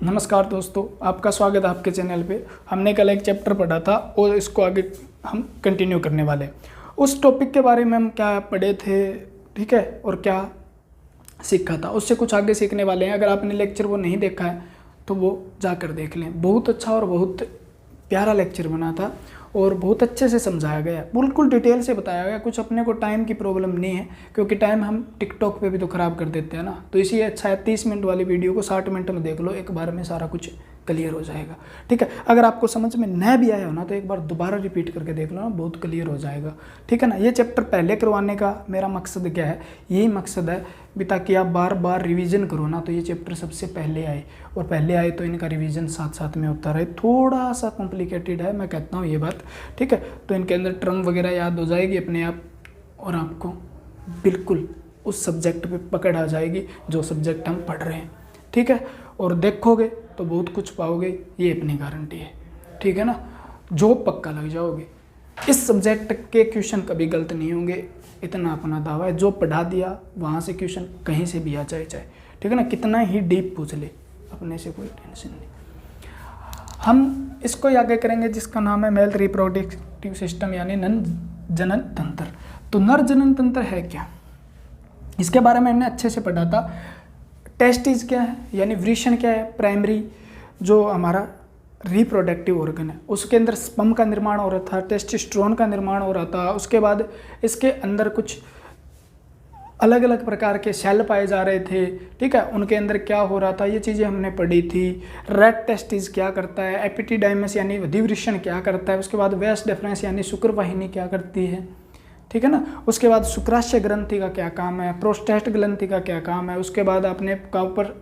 नमस्कार दोस्तों, आपका स्वागत है आपके चैनल पे। हमने कल एक चैप्टर पढ़ा था और इसको आगे हम कंटिन्यू करने वाले हैं। उस टॉपिक के बारे में हम क्या पढ़े थे, ठीक है, और क्या सीखा था, उससे कुछ आगे सीखने वाले हैं। अगर आपने लेक्चर वो नहीं देखा है तो वो जाकर देख लें। बहुत अच्छा और बहुत प्यारा लेक्चर बना था और बहुत अच्छे से समझाया गया, बिल्कुल डिटेल से बताया गया। कुछ अपने को टाइम की प्रॉब्लम नहीं है, क्योंकि टाइम हम टिकटॉक पे भी तो ख़राब कर देते हैं ना। तो इसी अच्छा है 30 मिनट वाली वीडियो को 60 मिनट में देख लो, एक बार में सारा कुछ क्लियर हो जाएगा। ठीक है, अगर आपको समझ में न भी आया हो ना तो एक बार दोबारा रिपीट करके देख लो ना, बहुत क्लियर हो जाएगा। ठीक है ना। ये चैप्टर पहले करवाने का मेरा मकसद क्या है, यही मकसद है भी, ताकि आप बार बार रिवीजन करो ना, तो ये चैप्टर सबसे पहले आए, और पहले आए तो इनका रिवीजन साथ साथ में होता रहे। थोड़ा सा कॉम्प्लिकेटेड है, मैं कहता हूँ ये बात, ठीक है। तो इनके अंदर टर्म वगैरह याद हो जाएगी अपने आप, और आपको बिल्कुल उस सब्जेक्ट पे पकड़ आ जाएगी जो सब्जेक्ट हम पढ़ रहे हैं। ठीक है, और देखोगे तो बहुत कुछ पाओगे, ये अपनी गारंटी है। ठीक है ना, जॉब पक्का लग जाओगे। इस सब्जेक्ट के क्वेश्चन कभी गलत नहीं होंगे, इतना अपना दावा है। जो पढ़ा दिया वहाँ से क्वेश्चन कहीं से भी आ जाए चाहे, ठीक है ना, कितना ही डीप पूछ ले, अपने से कोई टेंशन नहीं। हम इसको आगे करेंगे जिसका नाम है मेल रिप्रोडक्टिव सिस्टम, यानी नर जनन तंत्र। तो नर जनन तंत्र है क्या, इसके बारे में हमने अच्छे से पढ़ा था। टेस्टिस क्या है, यानी वृषण क्या है, प्राइमरी जो हमारा रिप्रोडक्टिव ऑर्गन है, उसके अंदर स्पर्म का निर्माण हो रहा था, टेस्टोस्टेरोन का निर्माण हो रहा था। उसके बाद इसके अंदर कुछ अलग अलग प्रकार के सेल पाए जा रहे थे, ठीक है, उनके अंदर क्या हो रहा था, ये चीज़ें हमने पढ़ी थी। रेड टेस्टिस क्या करता है, एपिडिडाइमस यानी अधिवृषण क्या करता है, उसके बाद वेस डिफरेंस यानी शुक्रवाहिनी क्या करती है, ठीक है ना। उसके बाद शुक्राशय ग्रंथि का क्या काम है, प्रोस्टेट ग्रंथि का क्या काम है। उसके बाद आपने काउपर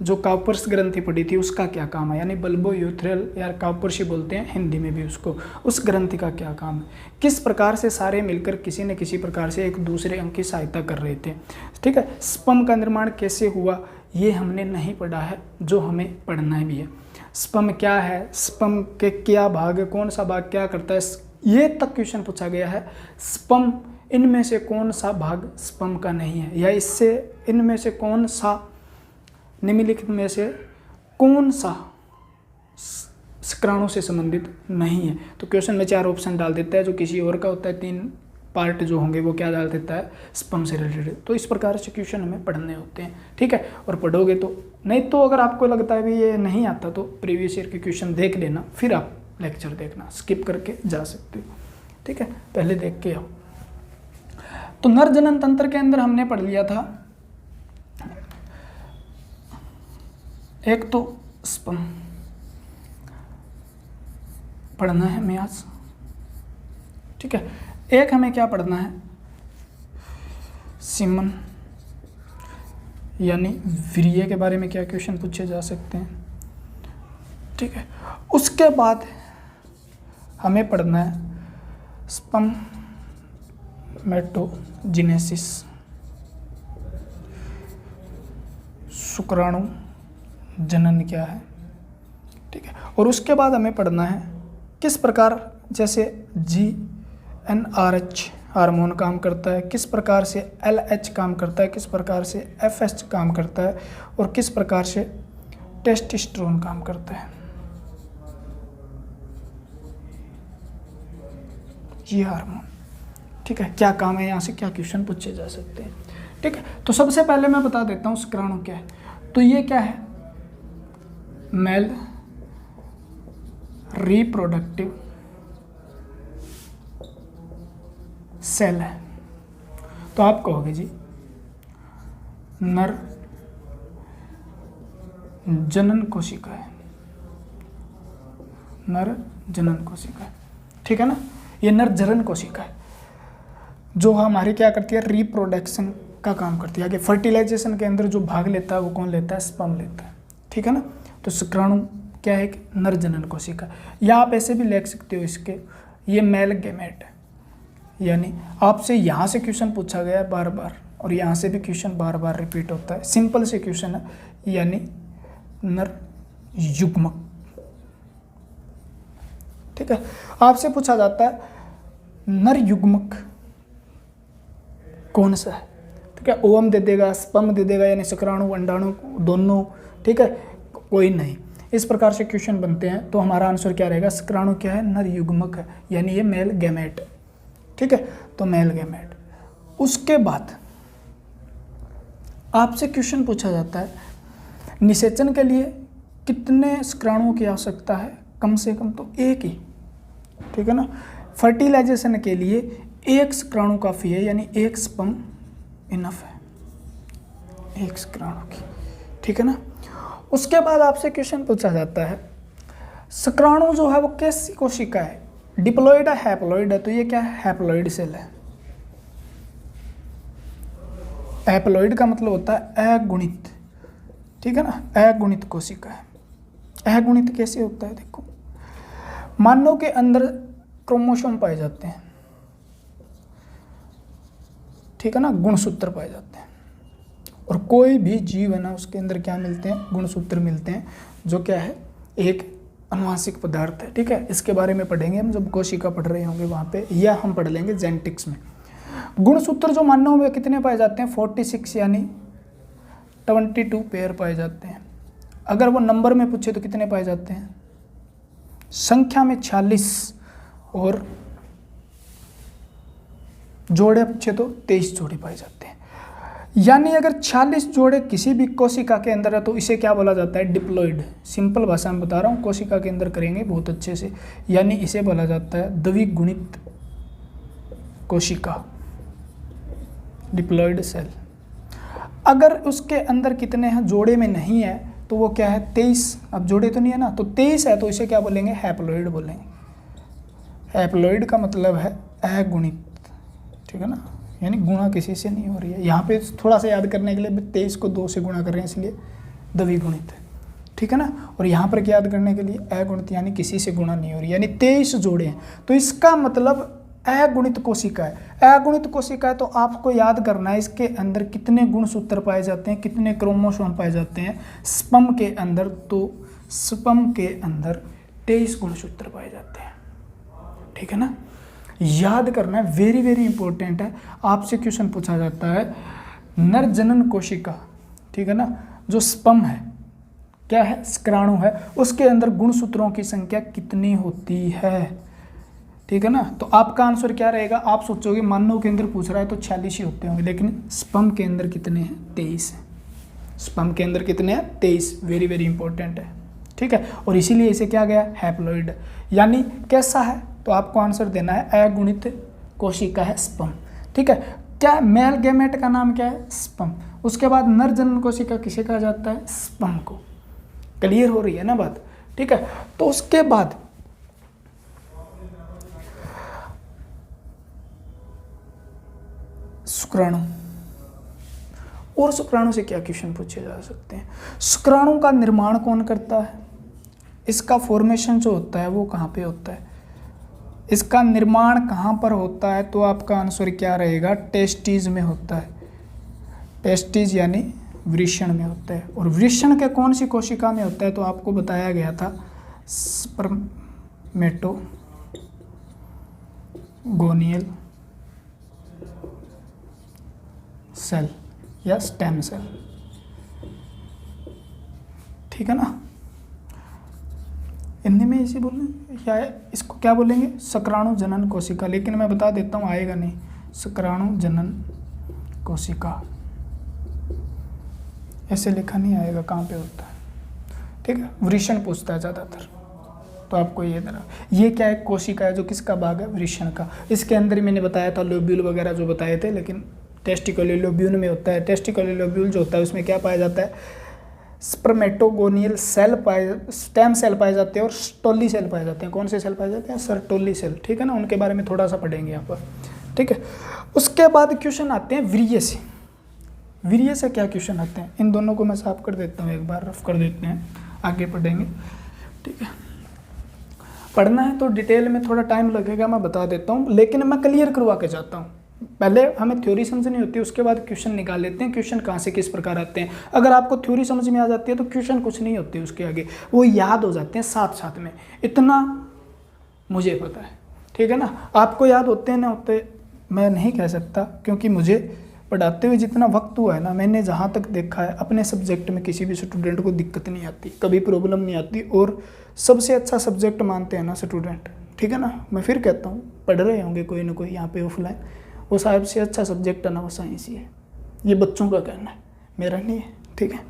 जो काउपर्स ग्रंथि पढ़ी थी उसका क्या काम है, यानी बल्बो यूथ्रल या काउपर्सी बोलते हैं हिंदी में भी उसको, उस ग्रंथि का क्या काम है। किस प्रकार से सारे मिलकर किसी न किसी प्रकार से एक दूसरे अंग की सहायता कर रहे थे, ठीक है। स्पर्म का निर्माण कैसे हुआ ये हमने नहीं पढ़ा है, जो हमें पढ़ना भी है। स्पर्म क्या है, स्पर्म के क्या भाग है, कौन सा भाग क्या करता है, ये तक क्वेश्चन पूछा गया है। स्पर्म इनमें से कौन सा भाग स्पर्म का नहीं है, या इससे इनमें से कौन सा, निम्नलिखित में से कौन सा शुक्राणु से संबंधित नहीं है। तो क्वेश्चन में 4 ऑप्शन डाल देता है, जो किसी और का होता है 3 पार्ट जो होंगे वो क्या डाल देता है, स्पर्म से रिलेटेड। तो इस प्रकार से क्वेश्चन हमें पढ़ने होते हैं, ठीक है, और पढ़ोगे तो। नहीं तो अगर आपको लगता है भी ये नहीं आता तो प्रीवियस ईयर के क्वेश्चन देख लेना, फिर आप लेक्चर देखना, स्किप करके जा सकते हो, ठीक है, पहले देख के आओ। तो नर जनन तंत्र के अंदर हमने पढ़ लिया था, एक तो स्पर्म पढ़ना है हमें आज, ठीक है। एक हमें क्या पढ़ना है, सीमन यानी वीर्य के बारे में क्या क्वेश्चन पूछे जा सकते हैं, ठीक है। उसके बाद हमें पढ़ना है स्पर्मेटोजेनेसिस, शुक्राणु जनन क्या है, ठीक है। और उसके बाद हमें पढ़ना है किस प्रकार जैसे GnRH हार्मोन काम करता है, किस प्रकार से LH काम करता है, किस प्रकार से FH काम करता है, और किस प्रकार से टेस्टोस्टेरोन काम करता है। ये हार्मोन, ठीक है, क्या काम है, यहाँ से क्या क्वेश्चन पूछे जा सकते हैं, ठीक है। तो सबसे पहले मैं बता देता हूँ शुक्राणु क्या है। तो ये क्या है, मेल रिप्रोडक्टिव सेल है। तो आप कहोगे जी नर जनन कोशिका है, नर जनन कोशिका है, ठीक है ना। ये नर जनन कोशिका है जो हमारी क्या करती है, रिप्रोडक्शन का काम करती है। आगे फर्टिलाइजेशन के अंदर जो भाग लेता है वो कौन लेता है, स्पर्म लेता है, ठीक है ना। तो शुक्राणु क्या है, नर जनन कोशिका। या आप ऐसे भी लिख सकते हो इसके, ये मेल गैमेट है, यानी आपसे यहाँ से क्वेश्चन पूछा गया है बार बार, और यहाँ से भी क्वेश्चन बार बार रिपीट होता है। सिंपल से क्वेश्चन है, यानी नर युग्मक, ठीक है। आपसे पूछा जाता है नर युग्मक कौन सा है, ठीक है। ओवम दे देगा, स्पर्म दे देगा, यानी शुक्राणु अंडाणु दोनों, ठीक है। कोई नहीं। इस प्रकार से क्वेश्चन बनते हैं। तो हमारा आंसर क्या रहेगा, शुक्राणु क्या है, नर युग्मक है, यानी ये मेल गैमेट। ठीक है, तो मेल गैमेट। उसके बाद आपसे क्वेश्चन पूछा जाता है निषेचन के लिए कितने शुक्राणुओं की आवश्यकता है, कम से कम तो एक ही। ठीक है ना, फर्टिलाइजेशन के लिए एक शुक्राणु काफ़ी है, यानी एक स्पर्म इनफ है एक शुक्राणु की। ठीक है ना, उसके बाद आपसे क्वेश्चन पूछा जाता है शुक्राणु जो है वो कैसी कोशिका है, डिप्लॉइड है, हैप्लॉइड है। तो ये क्या है, हैप्लॉइड सेल है। हैप्लॉइड का मतलब होता है अगुणित। ठीक है ना, अगुणित कोशिका है। अगुणित कैसे होता है, देखो मानव के अंदर क्रोमोसोम पाए जाते हैं। ठीक है ना, गुणसूत्र पाए जाते हैं, और कोई भी जीव है ना उसके अंदर क्या मिलते हैं, गुणसूत्र मिलते हैं, जो क्या है, एक अनुवांशिक पदार्थ है। ठीक है, इसके बारे में पढ़ेंगे हम जब कोशिका पढ़ रहे होंगे वहाँ पे, या हम पढ़ लेंगे जेनेटिक्स में। गुणसूत्र जो मानव में कितने पाए जाते हैं, 46 यानी 22 पेयर पाए जाते हैं। अगर वो नंबर में पूछे तो कितने पाए जाते हैं, संख्या में 46, और जोड़े पूछे तो 23 जोड़े पाए जाते हैं। यानी अगर 46 जोड़े किसी भी कोशिका के अंदर है तो इसे क्या बोला जाता है, डिप्लॉइड। सिंपल भाषा में बता रहा हूँ, कोशिका के अंदर करेंगे बहुत अच्छे से, यानी इसे बोला जाता है द्विगुणित कोशिका, डिप्लॉइड सेल। अगर उसके अंदर कितने हैं, जोड़े में नहीं है, तो वो क्या है, 23। अब जोड़े तो नहीं है ना, तो 23 है, तो इसे क्या बोलेंगे, हैप्लॉइड बोलेंगे। हैप्लॉइड का मतलब है अगुणित। ठीक है ना, यानी गुणा किसी से नहीं हो रही है। यहाँ पे थोड़ा सा याद करने के लिए 23 को 2 से गुणा कर रहे हैं, इसलिए द्विगुणित है। ठीक है ना, और यहाँ पर क्या याद करने के लिए, अगुणित, यानी किसी से गुणा नहीं हो रही, यानी 23 जोड़े हैं, तो इसका मतलब अगुणित कोशिका है। अगुणित कोशिका है तो आपको याद करना है इसके अंदर कितने गुणसूत्र पाए जाते हैं, कितने क्रोमोसोम पाए जाते हैं स्पर्म के अंदर। तो स्पर्म के अंदर 23 गुणसूत्र पाए जाते हैं। ठीक है ना, याद करना है, वेरी वेरी इंपॉर्टेंट है। आपसे क्वेश्चन पूछा जाता है नर जनन कोशिका, ठीक है ना, जो स्पर्म है, क्या है, शुक्राणु है, उसके अंदर गुणसूत्रों की संख्या कितनी होती है। ठीक है ना, तो आपका आंसर क्या रहेगा, आप सोचोगे मानव के अंदर पूछ रहा है तो 46 ही होते होंगे, लेकिन स्पर्म के अंदर कितने हैं, 23 हैं। स्पर्म के अंदर कितने हैं, 23। वेरी वेरी इंपॉर्टेंट है। ठीक है, और इसीलिए इसे क्या गया, हैप्लॉइड, यानी कैसा है, तो आपको आंसर देना है अगुणित कोशिका है स्पर्म। ठीक है, क्या मेल गैमेट का नाम क्या है, स्पर्म। उसके बाद नर जनन कोशिका किसे कहा जाता है, स्पर्म को। क्लियर हो रही है ना बात। ठीक है, तो उसके बाद शुक्राणु, और शुक्राणु से क्या क्वेश्चन पूछे जा सकते हैं। शुक्राणु का निर्माण कौन करता है, इसका फॉर्मेशन जो होता है वो कहाँ पे होता है, इसका निर्माण कहाँ पर होता है, तो आपका आंसर क्या रहेगा, टेस्टिस में होता है। टेस्टिस यानी वृषण में होता है, और वृषण के कौन सी कोशिका में होता है, तो आपको बताया गया था स्पर्मेटोगोनियल सेल या स्टेम सेल। ठीक है ना, हिंदी में इसे बोलेंगे या इसको क्या बोलेंगे, शुक्राणु जनन कोशिका, लेकिन मैं बता देता हूँ आएगा नहीं, शुक्राणु जनन कोशिका ऐसे लिखा नहीं आएगा, कहाँ पे होता है। ठीक है, वृषण पूछता है ज़्यादातर, तो आपको ये देना। ये क्या है, कोशिका है, जो किसका भाग है, वृषण का। इसके अंदर ही मैंने बताया था लोब्यूल वगैरह जो बताए थे, लेकिन टेस्टिकुलर लोब्यूल में होता है। टेस्टिकुलर लोब्यूल जो होता है उसमें क्या पाया जाता है, स्पर्मेटोगोनियल सेल पाए, स्टेम सेल पाए जाते हैं, और सर्टोली सेल पाए जाते हैं। कौन से सेल पाए जाते हैं, सर्टोली सेल। ठीक है ना, उनके बारे में थोड़ा सा पढ़ेंगे यहाँ पर। ठीक है, उसके बाद क्वेश्चन आते हैं वीर्य से। वीर्य से क्या क्वेश्चन आते हैं, इन दोनों को मैं साफ कर देता हूँ, एक बार रफ कर देते हैं, आगे पढ़ेंगे। ठीक है, पढ़ना है तो डिटेल में थोड़ा टाइम लगेगा, मैं बता देता हूँ, लेकिन मैं क्लियर करवा के जाता हूँ। पहले हमें थ्योरी समझनी होती है, उसके बाद क्वेश्चन निकाल लेते हैं, क्वेश्चन कहाँ से किस प्रकार आते हैं। अगर आपको थ्योरी समझ में आ जाती है तो क्वेश्चन कुछ नहीं होते, उसके आगे वो याद हो जाते हैं साथ साथ में, इतना मुझे पता है। ठीक है ना, आपको याद होते हैं ना होते मैं नहीं कह सकता, क्योंकि मुझे पढ़ाते हुए जितना वक्त हुआ है ना, मैंने जहाँ तक देखा है अपने सब्जेक्ट में किसी भी स्टूडेंट को दिक्कत नहीं आती, कभी प्रॉब्लम नहीं आती, और सबसे अच्छा सब्जेक्ट मानते हैं ना स्टूडेंट, ठीक है ना। मैं फिर कहता हूँ, पढ़ रहे होंगे कोई ना कोई यहाँ पे ऑफलाइन, वो साहब से अच्छा सब्जेक्ट है ना वो साइंस ही है। ये बच्चों का कहना है, मेरा नहीं है, ठीक है।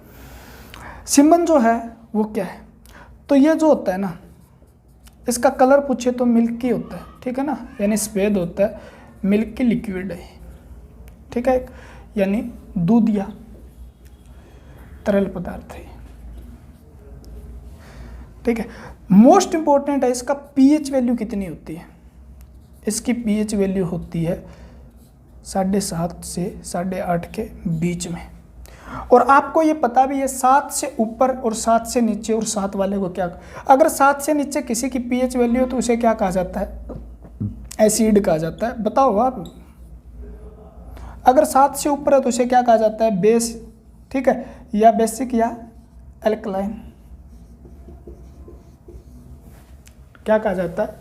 सिमन जो है वो क्या है, तो ये जो होता है ना, इसका कलर पूछे तो मिल्की होता है, ठीक है ना, यानी सफ़ेद होता है, मिल्की लिक्विड है, ठीक है, यानी दूध या तरल पदार्थ है, ठीक है। मोस्ट इंपॉर्टेंट है इसका पीएच वैल्यू कितनी होती है। इसकी पीएच वैल्यू होती है 7.5 से 8.5 के बीच में। और आपको ये पता भी है 7 से ऊपर और 7 से नीचे, और 7 वाले को क्या, अगर 7 से नीचे किसी की पीएच वैल्यू हो तो उसे क्या कहा जाता है, एसिड कहा जाता है। बताओ आप, अगर 7 से ऊपर है तो उसे क्या कहा जाता है, बेस, ठीक है, या बेसिक या एल्कलाइन, क्या कहा जाता है,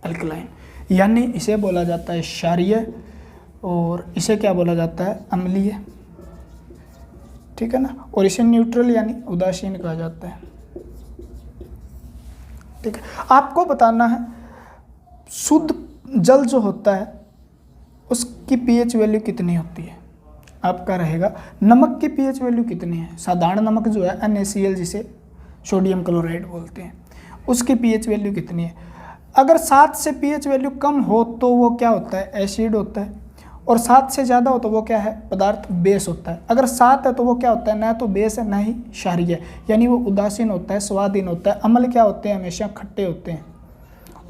एल्कलाइन, यानी इसे बोला जाता है क्षारीय, और इसे क्या बोला जाता है, अम्लीय, ठीक है ना, और इसे न्यूट्रल यानी उदासीन कहा जाता है, ठीक है। आपको बताना है शुद्ध जल जो होता है उसकी पीएच वैल्यू कितनी होती है। आपका रहेगा नमक की पीएच वैल्यू कितनी है। साधारण नमक जो है NaCl, जिसे सोडियम क्लोराइड बोलते हैं, उसकी पीएच वैल्यू कितनी है। अगर 7 से पीएच वैल्यू कम हो तो वो क्या होता है, एसिड होता है, और 7 से ज़्यादा हो तो वो क्या है, पदार्थ बेस होता है। अगर 7 है तो वो क्या होता है, ना तो बेस है ना ही क्षारीय, यानी वो उदासीन होता है, स्वादहीन होता है। अम्ल क्या होते हैं, हमेशा खट्टे होते हैं,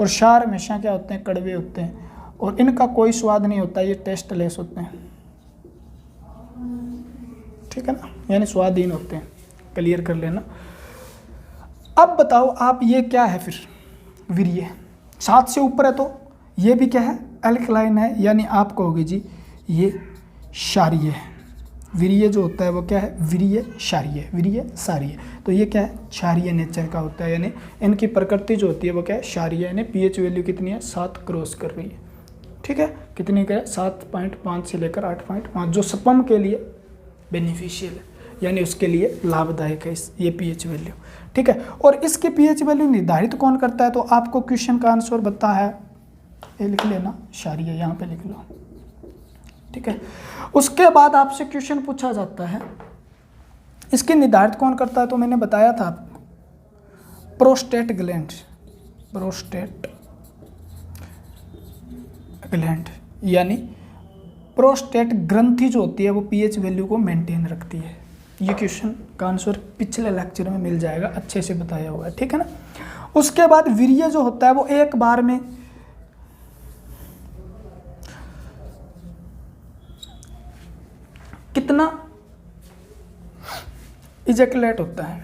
और क्षार हमेशा क्या होते हैं, कड़वे होते हैं, और इनका कोई स्वाद नहीं होता, ये टेस्टलेस होते हैं, ठीक है ना, यानी स्वादहीन होते हैं। क्लियर कर लेना। अब बताओ आप, ये क्या है फिर, वीर्य 7 से ऊपर है तो ये भी क्या है, एल्कलाइन है, यानी आप कहोगे जी ये क्षारीय है। वीर्य जो होता है वो क्या है, वीर्य क्षारीय, वीर्य क्षारीय, तो ये क्या है, क्षारीय नेचर का होता है, यानी इनकी प्रकृति जो होती है वो क्या है, क्षारीय, यानी पीएच वैल्यू कितनी है, 7 क्रॉस कर रही है, ठीक है। कितनी का है, 7.5 से लेकर 8.5, जो स्पर्म के लिए बेनिफिशियल है, यानी उसके लिए लाभदायक है ये पीएच वैल्यू, ठीक है। और इसकी पीएच वैल्यू निर्धारित कौन करता है, तो आपको क्वेश्चन का आंसर बता है, ये लिख लेना, क्षारीय, यहाँ पे लिख लो, ठीक है। उसके बाद आपसे क्वेश्चन पूछा जाता है इसके निर्धारित कौन करता है, तो मैंने बताया था आपको, प्रोस्टेट ग्लैंड, प्रोस्टेट ग्लैंड, यानी प्रोस्टेट ग्रंथि जो होती है वो पीएच वैल्यू को मेंटेन रखती है। ये क्वेश्चन का आंसर पिछले लेक्चर में मिल जाएगा, अच्छे से बताया हुआ है, ठीक है ना। उसके बाद वीर्य जो होता है वो एक बार में कितना इजैकुलेट होता है,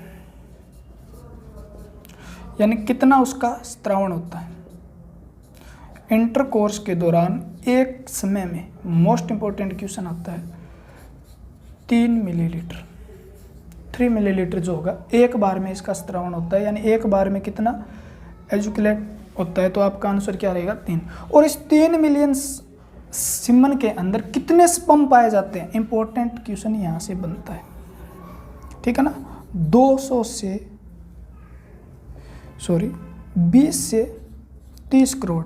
यानी कितना उसका स्त्रावण होता है इंटरकोर्स के दौरान एक समय में। मोस्ट इंपॉर्टेंट क्वेश्चन आता है 3 मिलीलीटर, 3 मिलीलीटर जो होगा एक बार में इसका स्त्रावण होता है, यानी एक बार में कितना एजुकुलेट होता है, तो आपका आंसर क्या रहेगा, 3। और इस 3 मिलियन सीमन के अंदर कितने स्पर्म पाए जाते हैं, इंपॉर्टेंट क्वेश्चन यहाँ से बनता है, ठीक है ना। 20 से 30 करोड़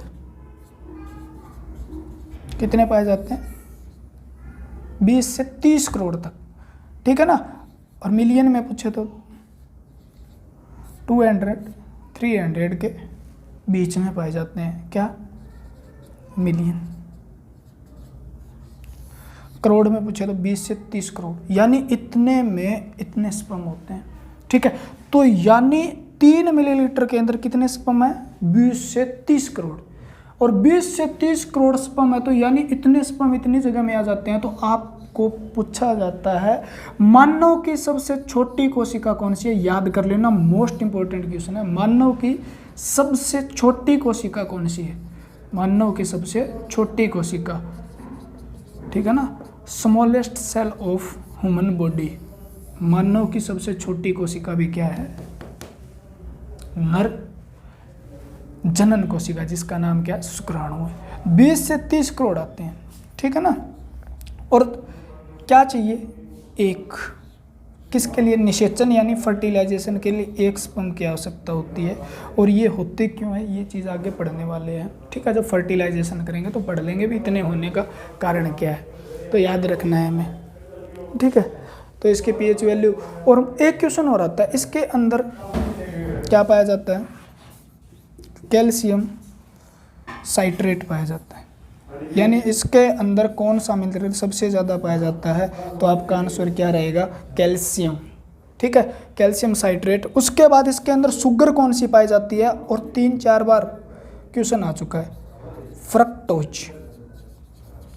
कितने पाए जाते हैं, 20 से 30 करोड़ तक, ठीक है ना। और मिलियन में पूछे तो 200-300 के बीच में पाए जाते हैं, क्या, मिलियन। करोड़ में पूछे तो 20 से 30 करोड़, यानी इतने में इतने स्पर्म होते हैं, ठीक है। तो यानी 3 मिलीलीटर के अंदर कितने स्पर्म है, 20 से 30 करोड़, और 20 से 30 करोड़ स्पर्म है, तो यानी इतने स्पर्म इतनी जगह में आ जाते हैं। तो आपको पूछा जाता है मानव की सबसे छोटी कोशिका कौन सी है, याद कर लेना, मोस्ट इंपॉर्टेंट क्वेश्चन है। मानव की सबसे छोटी कोशिका कौन सी है, मानव की सबसे छोटी कोशिका, ठीक है ना, smallest cell of human body. मानव की सबसे छोटी कोशिका भी क्या है, नर जनन कोशिका, जिसका नाम क्या है, शुक्राणु है। 20 से 30 करोड़ आते हैं, ठीक है ना। और क्या चाहिए, एक, किसके लिए, निषेचन यानी फर्टिलाइजेशन के लिए एक स्पर्म की आवश्यकता होती है। और ये होते क्यों है, ये चीज़ आगे पढ़ने वाले हैं, ठीक है। जब फर्टिलाइजेशन करेंगे तो पढ़ लेंगे भी इतने होने का कारण क्या है, तो याद रखना है हमें, ठीक है। तो इसके पीएच वैल्यू, और एक क्वेश्चन और आता है, इसके अंदर क्या पाया जाता है, कैल्शियम साइट्रेट पाया जाता है, यानी इसके अंदर कौन सा मिनरल सबसे ज़्यादा पाया जाता है, तो आपका आंसर क्या रहेगा, कैल्शियम, ठीक है, कैल्शियम साइट्रेट। उसके बाद इसके अंदर शुगर कौन सी पाई जाती है, और 3-4 बार क्वेश्चन आ चुका है, फ्रक्टोज।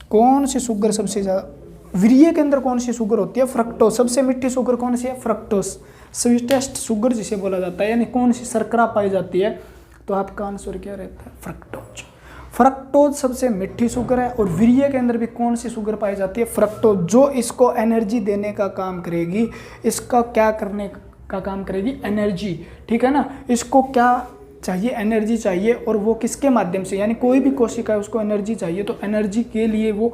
कौन सी शुगर सबसे ज़्यादा, वीर्य के अंदर कौन सी शुगर होती है, फ्रक्टोज। सबसे मीठी शुगर कौन सी है, फ्रक्टोज, स्वीटेस्ट शुगर जिसे बोला जाता है, यानी कौन सी शर्करा पाई जाती है, तो आपका आंसर क्या रहता है, फ्रक्टोज। फ्रक्टोज सबसे मीठी शुगर है, और वीर्य के अंदर भी कौन सी शुगर पाई जाती है, फ्रक्टोज, जो इसको एनर्जी देने का काम करेगी, इसका क्या करने का काम करेगी, एनर्जी, ठीक है ना। इसको क्या चाहिए, एनर्जी चाहिए, और वो किसके माध्यम से, यानी कोई भी कोशिका है उसको एनर्जी चाहिए, तो एनर्जी के लिए वो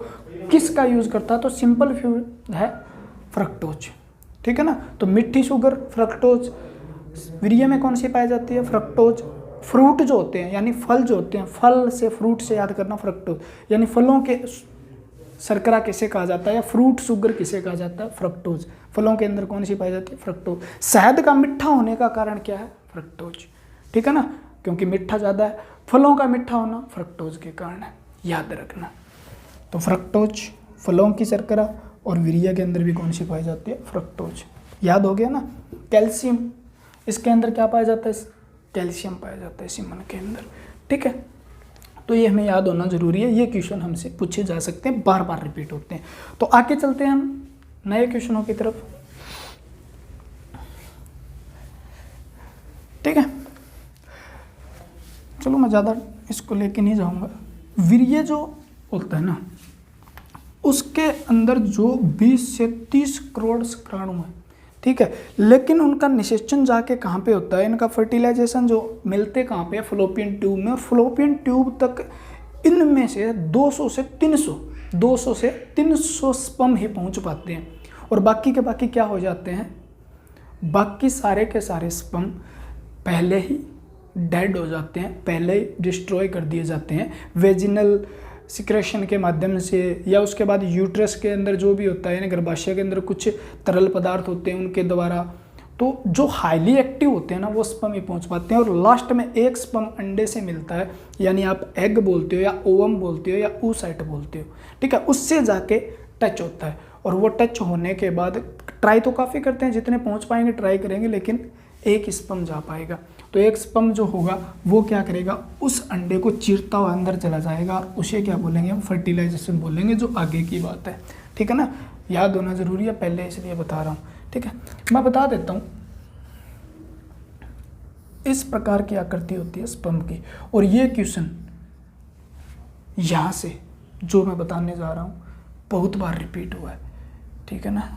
किसका यूज़ करता है, तो सिंपल फ्यूल है फ्रक्टोज, ठीक है ना। तो मीठी शुगर फ्रक्टोज, वीर्य में कौन सी पाई जाती है, फ्रक्टोज। फ्रूट जो होते हैं, यानी फल जो होते हैं, फल से फ्रूट से याद करना, फ्रक्टोज, यानी फलों के शर्करा किसे कहा जाता है, या फ्रूट शुगर किसे कहा जाता है, फ्रक्टोज। फलों के अंदर कौन सी पाई जाती है, फ्रक्टोज। शहद का मीठा होने का कारण क्या है, फ्रक्टोज, ठीक है ना, क्योंकि मीठा ज़्यादा है, फलों का मीठा होना फ्रक्टोज के कारण है, याद रखना। तो फ्रक्टोज फलों की शर्करा, और वीर्य के अंदर भी कौन सी पाई जाती है, फ्रक्टोज, याद हो गया ना। कैल्शियम, इसके अंदर क्या पाया जाता है, कैल्शियम पाया जाता है सीमन के अंदर, ठीक है। तो ये हमें याद होना जरूरी है, ये क्वेश्चन हमसे पूछे जा सकते हैं, बार बार रिपीट होते हैं। तो आगे चलते हैं हम नए क्वेश्चनों की तरफ, ठीक है। चलो मैं ज़्यादा इसको लेके नहीं जाऊंगा। वीर्य जो होता है ना, उसके अंदर जो 20 से 30 करोड़ शुक्राणु हैं, ठीक है, लेकिन उनका निषेचन जाके कहाँ पे होता है, इनका फर्टिलाइजेशन जो मिलते कहाँ पे है, फ्लोपियन ट्यूब में। और फ्लोपियन ट्यूब तक इनमें से 200 से 300 स्पर्म ही पहुँच पाते हैं, और बाकी के बाकी क्या हो जाते हैं, बाकी सारे के सारे स्पर्म पहले ही डेड हो जाते हैं, पहले ही डिस्ट्रॉय कर दिए जाते हैं वेजिनल सिक्रेशन के माध्यम से, या उसके बाद यूट्रस के अंदर जो भी होता है, यानी गर्भाशय के अंदर कुछ तरल पदार्थ होते हैं उनके द्वारा। तो जो हाईली एक्टिव होते हैं ना, वो स्पर्म ही पहुंच पाते हैं, और लास्ट में एक स्पर्म अंडे से मिलता है, यानी आप एग बोलते हो या ओवम बोलते हो या oocyte बोलते हो, ठीक है, उससे जाके टच होता है। और वो टच होने के बाद ट्राई तो काफ़ी करते हैं, जितने पहुँच पाएंगे ट्राई करेंगे, लेकिन एक स्पर्म जा पाएगा। तो एक स्पर्म जो होगा वो क्या करेगा, उस अंडे को चीरता हुआ अंदर चला जाएगा, और उसे क्या बोलेंगे हम, फर्टिलाइजेशन बोलेंगे, जो आगे की बात है, ठीक है ना। याद होना जरूरी है, पहले इसलिए बता रहा हूँ, ठीक है। मैं बता देता हूँ, इस प्रकार की आकृति होती है स्पर्म की, और ये क्वेश्चन यहाँ से जो मैं बताने जा रहा हूँ बहुत बार रिपीट हुआ है, ठीक है ना।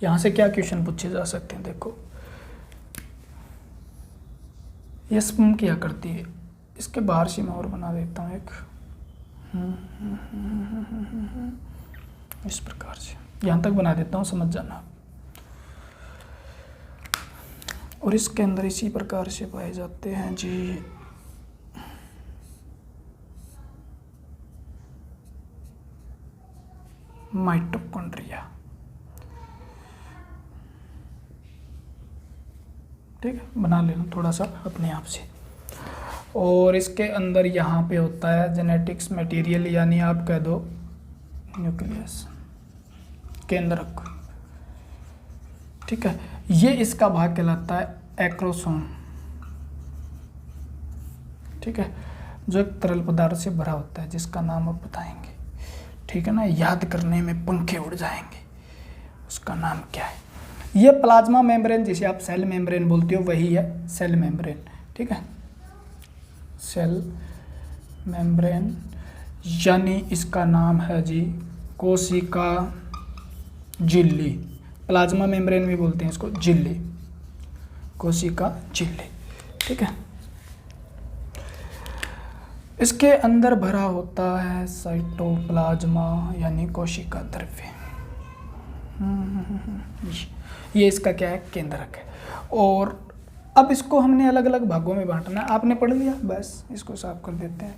यहाँ से क्या क्वेश्चन पूछे जा सकते हैं, देखो ये स्पर्म क्या करती है, इसके बाहर से मैं और बना देता हूँ एक, इस प्रकार से यहाँ तक बना देता हूँ, समझ जाना। और इसके अंदर इसी प्रकार से पाए जाते हैं जी माइटोकॉन्ड्रिया, ठीक है, बना लेना थोड़ा सा अपने आप से। और इसके अंदर यहाँ पे होता है जेनेटिक्स मटेरियल, यानी आप कह दो न्यूक्लियस, केंद्रक, ठीक है। ये इसका भाग कहलाता है एक्रोसोम, ठीक है, जो एक तरल पदार्थ से भरा होता है, जिसका नाम आप बताएंगे, ठीक है ना, याद करने में पंखे उड़ जाएंगे, उसका नाम क्या है। ये प्लाज्मा मेम्ब्रेन जिसे आप सेल मेम्ब्रेन बोलते हो वही है सेल मेम्ब्रेन, ठीक है, सेल मेम्ब्रेन, यानी इसका नाम है जी कोशिका झिल्ली। प्लाज्मा मेम्ब्रेन भी बोलते हैं इसको, झिल्ली, कोशिका झिल्ली, ठीक है। इसके अंदर भरा होता है साइटोप्लाज्मा यानी कोशिका द्रव्य। ये इसका क्या है, केंद्रक है। और अब इसको हमने अलग अलग भागों में बांटना है, आपने पढ़ लिया, बस इसको साफ कर देते हैं।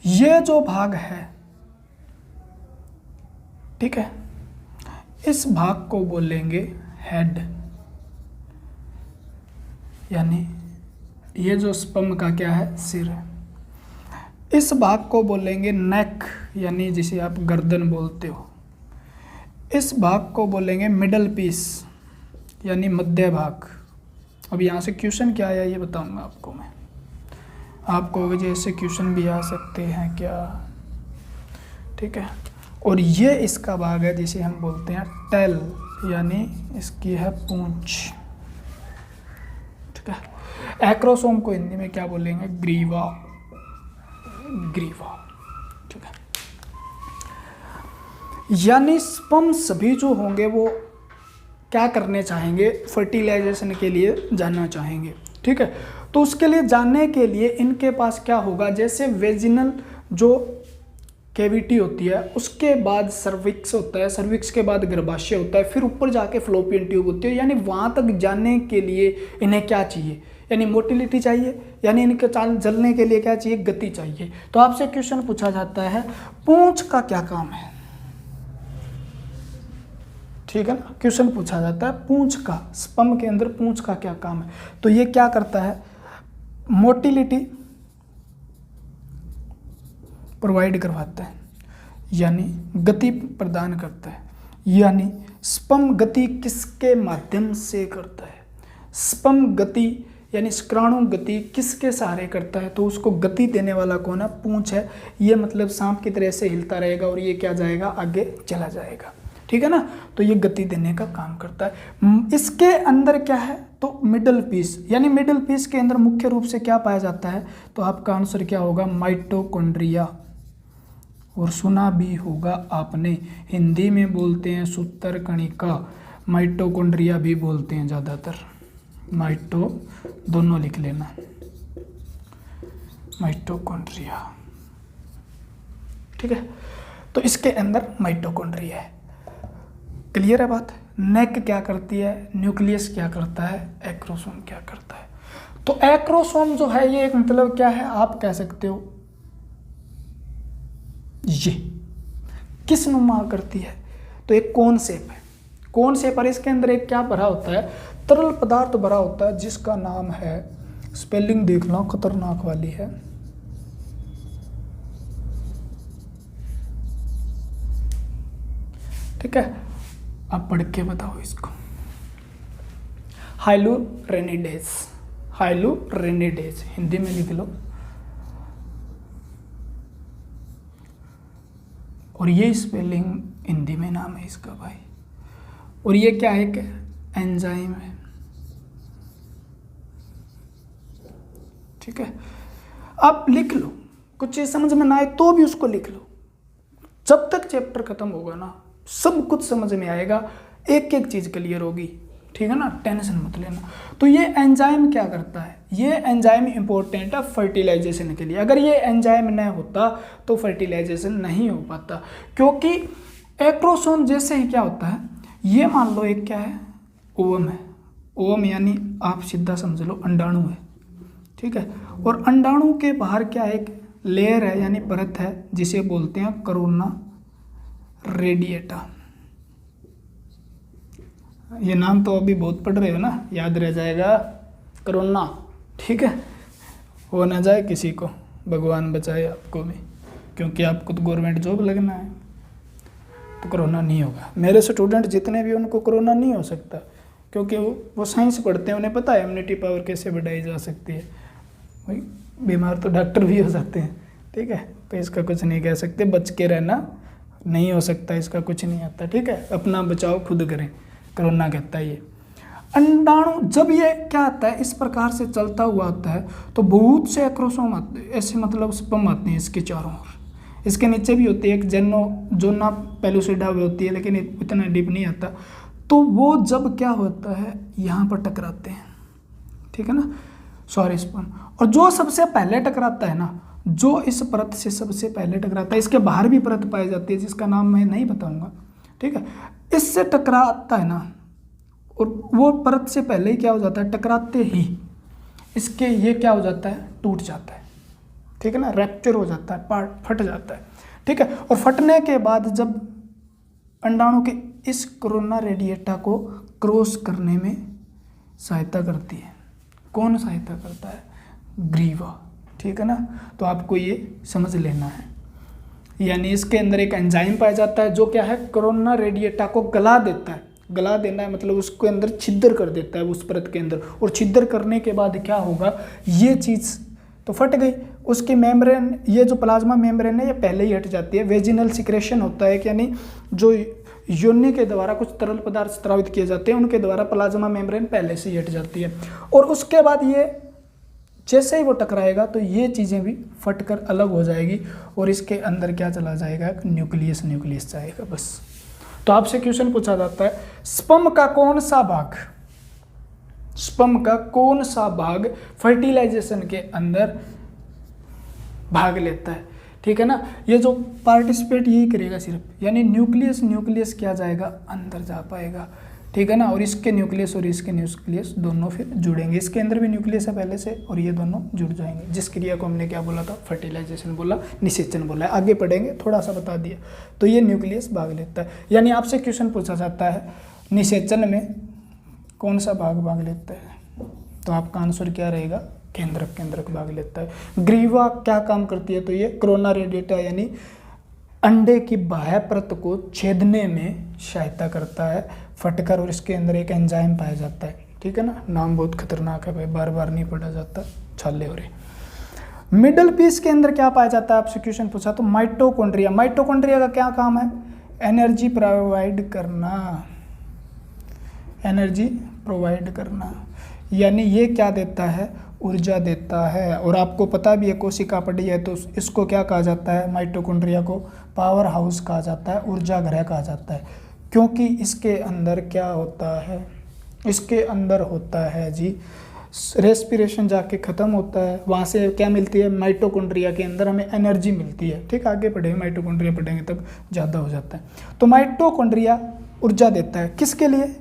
ये जो भाग है, ठीक है, इस भाग को बोलेंगे हेड, यानी ये जो स्पर्म का क्या है, सिर है। इस भाग को बोलेंगे नेक, यानी जिसे आप गर्दन बोलते हो। इस भाग को बोलेंगे मिडल पीस, यानी मध्य भाग। अब यहाँ से क्वेश्चन क्या आया ये बताऊंगा आपको मैं, आपको वजह से क्वेश्चन भी आ सकते हैं क्या, ठीक है। और ये इसका भाग है जिसे हम बोलते हैं टेल, यानी इसकी है पूंछ, ठीक है। एक्रोसोम को हिंदी में क्या बोलेंगे, ग्रीवा, ग्रीवा, ठीक है। यानी स्पर्म सभी जो होंगे वो क्या करने चाहेंगे, फर्टिलाइजेशन के लिए जाना चाहेंगे, ठीक है। तो उसके लिए जाने के लिए इनके पास क्या होगा, जैसे वेजिनल जो कैविटी होती है, उसके बाद सर्विक्स होता है, सर्विक्स के बाद गर्भाशय होता है, फिर ऊपर जाके फ्लोपियन ट्यूब होती है। यानी वहाँ तक जाने के लिए इन्हें क्या चाहिए, यानी मोटिलिटी चाहिए, यानी इनके चाल जलने के लिए क्या चाहिए, गति चाहिए। तो आपसे क्वेश्चन पूछा जाता है पूंछ का क्या काम है, ठीक है ना। क्वेश्चन पूछा जाता है पूंछ का, स्पर्म के अंदर पूंछ का क्या काम है। तो ये क्या करता है, मोटिलिटी प्रोवाइड करवाता है, यानी गति प्रदान करता है। यानी स्पर्म गति किसके माध्यम से करता है, स्पर्म गति यानी शुक्राणु गति किसके सहारे करता है, तो उसको गति देने वाला कौन है, पूंछ है। ये मतलब सांप की तरह से हिलता रहेगा और ये क्या जाएगा, आगे चला जाएगा, ठीक है ना। तो ये गति देने का काम करता है। इसके अंदर क्या है, तो मिडल पीस, यानी मिडल पीस के अंदर मुख्य रूप से क्या पाया जाता है, तो आपका आंसर क्या होगा, माइटोकॉन्ड्रिया। और सुना भी होगा आपने, हिंदी में बोलते हैं सूत्र कणिका, माइटोकॉन्ड्रिया भी बोलते हैं ज़्यादातर, माइटो दोनों लिख लेना, माइटोकॉन्ड्रिया, ठीक है। तो इसके अंदर माइटोकॉन्ड्रिया है, क्लियर है बात। नेक क्या करती है, न्यूक्लियस क्या करता है, एक्रोसोम क्या करता है। तो एक्रोसोम जो है ये एक मतलब क्या है, आप कह सकते हो ये किस नुमा करती है, तो एक कोन शेप है, कोन शेप, पर इसके अंदर एक क्या भरा होता है, तरल पदार्थ भरा होता है जिसका नाम है, स्पेलिंग देख लो खतरनाक वाली है, ठीक है। आप पढ़ के बताओ इसको, हाइलुरेनिडेज, हाइलुरेनिडेज हिंदी में लिख लो। और ये स्पेलिंग हिंदी में नाम है इसका भाई। और ये क्या है, एंजाइम है, ठीक है। आप लिख लो, कुछ चीज समझ में ना आए तो भी उसको लिख लो, जब तक चैप्टर खत्म होगा ना सब कुछ समझ में आएगा, एक एक चीज क्लियर होगी, ठीक है ना, टेंशन मत लेना। तो ये एंजाइम क्या करता है, ये एंजाइम इंपॉर्टेंट है फर्टिलाइजेशन के लिए। अगर ये एंजाइम न होता तो फर्टिलाइजेशन नहीं हो पाता, क्योंकि एक्रोसोम जैसे ही क्या होता है, ये मान लो एक क्या है, ओवम है, ओवम यानी आप सीधा समझ लो अंडाणु है, ठीक है। और अंडाणु के बाहर क्या है, एक लेयर है यानी परत है जिसे बोलते हैं करोना रेडिएटा। ये नाम तो अभी बहुत पढ़ रहे हो ना, याद रह जाएगा, कोरोना, ठीक है। हो ना जाए किसी को, भगवान बचाए आपको भी, क्योंकि आपको तो गवर्नमेंट जॉब लगना है, तो कोरोना नहीं होगा। मेरे स्टूडेंट जितने भी उनको कोरोना नहीं हो सकता, क्योंकि वो साइंस पढ़ते हैं, उन्हें पता है इम्यूनिटी पावर कैसे बढ़ाई जा सकती है। भाई बीमार तो डॉक्टर भी हो जाते हैं, ठीक है। तो इसका कुछ नहीं कह सकते, बच के रहना, नहीं हो सकता, इसका कुछ नहीं आता, ठीक है, अपना बचाव खुद करें, कोरोना कहता है ये। अंडाणु जब ये क्या आता है, इस प्रकार से चलता हुआ आता है तो बहुत से एक्रोसोम आते हैं, ऐसे मतलब स्पर्म आते हैं इसके चारों ओर। इसके नीचे भी होती है एक जोना पेलुसिडा हुई होती है, लेकिन इतना डीप नहीं आता। तो वो जब क्या होता है, यहाँ पर टकराते हैं, ठीक है ना, सॉरी स्पर्म। और जो सबसे पहले टकराता है ना, जो इस परत से सबसे पहले टकराता है, इसके बाहर भी परत पाई जाती है जिसका नाम मैं नहीं बताऊंगा, ठीक है, इससे टकराता है ना, और वो परत से पहले ही क्या हो जाता है, टकराते ही इसके ये क्या हो जाता है, टूट जाता है, ठीक है ना, रैप्चर हो जाता है, पार्ट फट जाता है, ठीक है। और फटने के बाद जब अंडाणु के इस कोरोना रेडिएटा को क्रॉस करने में सहायता करती है, कौन सहायता करता है, ग्रीवा, ठीक है ना। तो आपको ये समझ लेना है, यानी इसके अंदर एक एंजाइम पाया जाता है जो क्या है, कोरोना रेडिएटा को गला देता है। गला देना है मतलब उसके अंदर छिद्र कर देता है उस परत के अंदर, और छिद्र करने के बाद क्या होगा, ये चीज़ तो फट गई, उसकी मेम्ब्रेन, ये जो प्लाज्मा मेम्ब्रेन है ये पहले ही हट जाती है। वेजिनल सिक्रेशन होता है, यानी जो योनि के द्वारा कुछ तरल पदार्थ स्रावित किए जाते हैं उनके द्वारा प्लाज्मा मेम्ब्रेन पहले से ही हट जाती है। और उसके बाद ये जैसे ही वो टकराएगा तो ये चीज़ें भी फटकर अलग हो जाएगी, और इसके अंदर क्या चला जाएगा, न्यूक्लियस जाएगा बस। तो आपसे क्वेश्चन पूछा जाता है, स्पर्म का कौन सा भाग फर्टिलाइजेशन के अंदर भाग लेता है, ठीक है ना। ये जो पार्टिसिपेट यही करेगा सिर्फ, यानी न्यूक्लियस क्या जाएगा, अंदर जा पाएगा, ठीक है ना। और इसके न्यूक्लियस और इसके न्यूक्लियस दोनों फिर जुड़ेंगे, इसके अंदर भी न्यूक्लियस है पहले से, और ये दोनों जुड़ जाएंगे, जिस क्रिया को हमने क्या बोला था, फर्टिलाइजेशन बोला, निषेचन बोला है, आगे पढ़ेंगे, थोड़ा सा बता दिया। तो ये न्यूक्लियस भाग लेता है, यानी आपसे क्वेश्चन पूछा जाता है निषेचन में कौन सा भाग लेता है, तो आपका आंसर क्या रहेगा, केंद्रक भाग लेता है। ग्रीवा क्या काम करती है, तो ये कोरोना रेडिएटा यानी अंडे की बाह्य परत को छेदने में सहायता करता है फटकर, और इसके अंदर एक एंजाइम पाया जाता है, ठीक है ना। नाम बहुत खतरनाक है भाई, बार बार नहीं पढ़ा जाता, छाले हो रहे। मिडल पीस के अंदर क्या पाया जाता है, आपसे क्वेश्चन पूछा, तो माइटोकॉन्ड्रिया का क्या काम है, एनर्जी प्रोवाइड करना, यानी ये क्या देता है, ऊर्जा देता है। और आपको पता भी है, कोशिका पड़ी है, तो इसको क्या कहा जाता है, माइटोकॉन्ड्रिया को पावर हाउस कहा जाता है, ऊर्जा गृह कहा जाता है, क्योंकि इसके अंदर क्या होता है, इसके अंदर होता है जी रेस्पिरेशन जाके ख़त्म होता है, वहाँ से क्या मिलती है, माइटोकॉन्ड्रिया के अंदर हमें एनर्जी मिलती है, ठीक, आगे पढ़ेंगे माइटोकॉन्ड्रिया पढ़ेंगे तब ज़्यादा हो जाता है। तो माइटोकॉन्ड्रिया ऊर्जा देता है, किसके लिए,